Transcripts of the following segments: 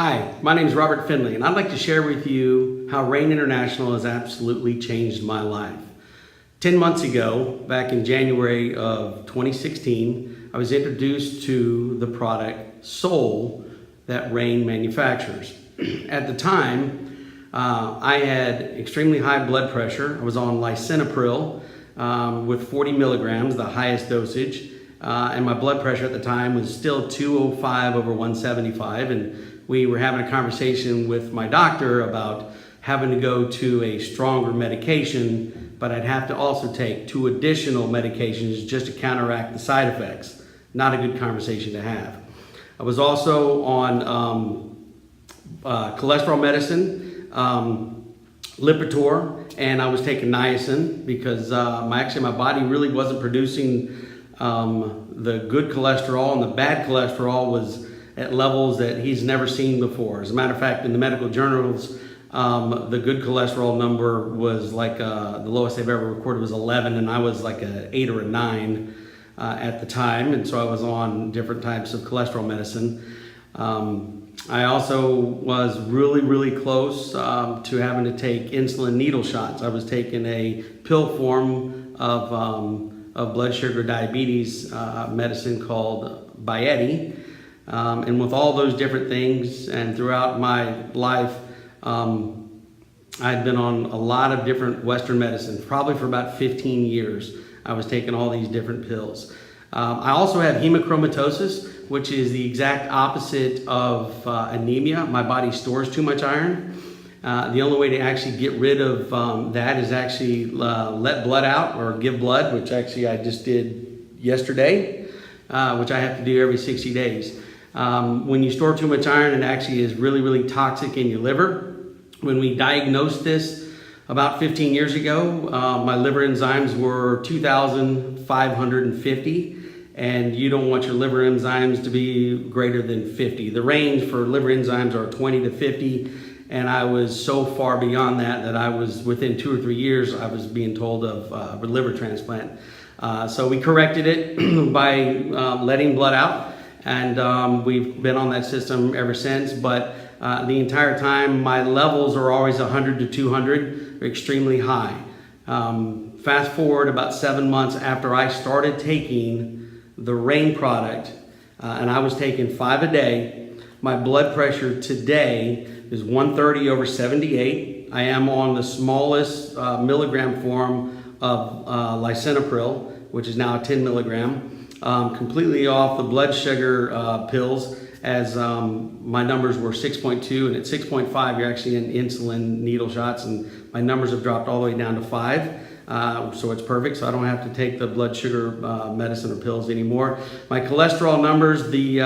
Hi, my name is Robert Finley, and I'd like to share with you how Rain International has absolutely changed my life. 10 months ago, back in January of 2016, I was introduced to the product Soul that Rain manufactures. At the time, I had extremely high blood pressure. I was on lisinopril with 40 milligrams, the highest dosage, and my blood pressure at the time was still 205 over 175, and we were having a conversation with my doctor about having to go to a stronger medication, but I'd have to also take 2 additional medications just to counteract the side effects. Not a good conversation to have. I was also on cholesterol medicine, Lipitor, and I was taking niacin because my body really wasn't producing the good cholesterol, and the bad cholesterol was at levels that he's never seen before. As a matter of fact, in the medical journals, the good cholesterol number was like the lowest they've ever recorded was 11, and I was like a 8 or a 9 at the time, and so I was on different types of cholesterol medicine. I also was really close to having to take insulin needle shots. I was taking a pill form of blood sugar diabetes medicine called Byeti. And with all those different things, and throughout my life, I'd been on a lot of different Western medicine, probably for about 15 years. I was taking all these different pills. I also have hemochromatosis, which is the exact opposite of anemia. My body stores too much iron. The only way to actually get rid of that is actually let blood out or give blood, which actually I just did yesterday, which I have to do every 60 days. When you store too much iron, it actually is really toxic in your liver. When we diagnosed this about 15 years ago, my liver enzymes were 2,550, and you don't want your liver enzymes to be greater than 50. The range for liver enzymes are 20 to 50, and I was so far beyond that I was within 2 or 3 years, I was being told of a liver transplant. So we corrected it by letting blood out. And we've been on that system ever since, but the entire time my levels are always 100 to 200, extremely high. Fast forward about 7 months after I started taking the Rain product, and I was taking 5 a day, my blood pressure today is 130 over 78. I am on the smallest milligram form of lisinopril, which is now 10 milligram. Completely off the blood sugar pills, as my numbers were 6.2, and at 6.5 you're actually in insulin needle shots, and my numbers have dropped all the way down to 5, so it's perfect, so I don't have to take the blood sugar medicine or pills anymore. My cholesterol numbers, the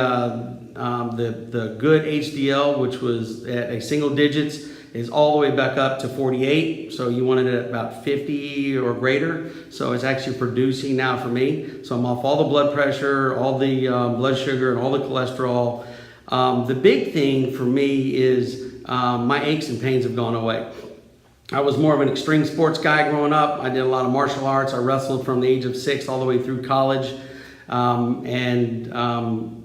good HDL, which was at a single digits, is all the way back up to 48, so you wanted it at about 50 or greater, so it's actually producing now for me. So I'm off all the blood pressure, all the blood sugar, and all the cholesterol. The big thing for me is my aches and pains have gone away. I was more of an extreme sports guy growing up. I did a lot of martial arts. I wrestled from the age of 6 all the way through college, and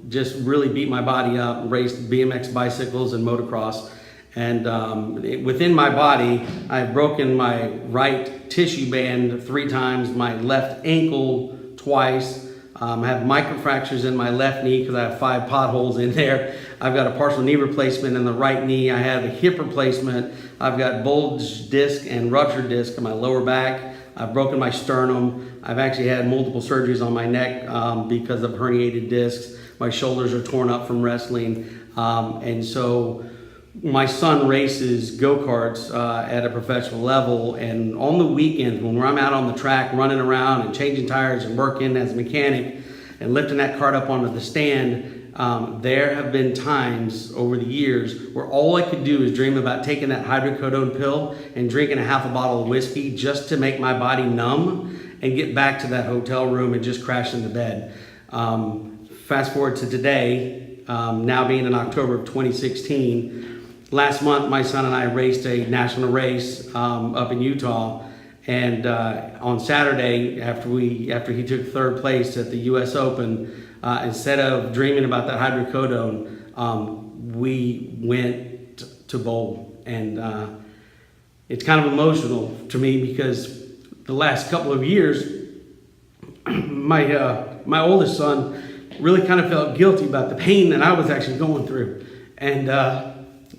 just really beat my body up, raced BMX bicycles and motocross. And within my body, I've broken my right tissue band 3 times, my left ankle twice. I have microfractures in my left knee because I have 5 potholes in there. I've got a partial knee replacement in the right knee. I have a hip replacement. I've got bulged disc and ruptured disc in my lower back. I've broken my sternum. I've actually had multiple surgeries on my neck because of herniated discs. My shoulders are torn up from wrestling. And so my son races go-karts at a professional level, and on the weekends when I'm out on the track running around and changing tires and working as a mechanic and lifting that cart up onto the stand, there have been times over the years where all I could do is dream about taking that hydrocodone pill and drinking a half a bottle of whiskey just to make my body numb and get back to that hotel room and just crash into bed. Fast forward to today, now being in October of 2016, last month, my son and I raced a national race up in Utah, and on Saturday, after he took 3rd place at the U.S. Open, instead of dreaming about that hydrocodone, we went to bowl. And it's kind of emotional to me because the last couple of years, my oldest son really kind of felt guilty about the pain that I was actually going through. And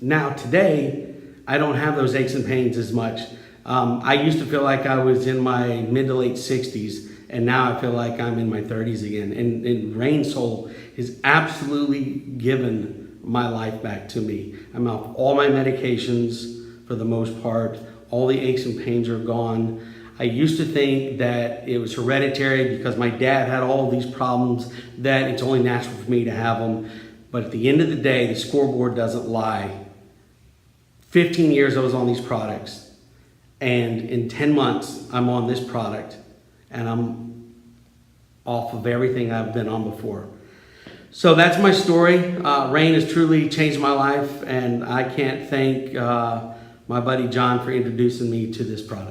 now today, I don't have those aches and pains as much. I used to feel like I was in my mid to late 60s, and now I feel like I'm in my 30s again. And Rain Soul has absolutely given my life back to me. I'm off all my medications for the most part. All the aches and pains are gone. I used to think that it was hereditary because my dad had all these problems, that it's only natural for me to have them. But at the end of the day, the scoreboard doesn't lie. 15 years I was on these products, and in 10 months I'm on this product, and I'm off of everything I've been on before. So that's my story. Rain has truly changed my life, and I can't thank my buddy John for introducing me to this product.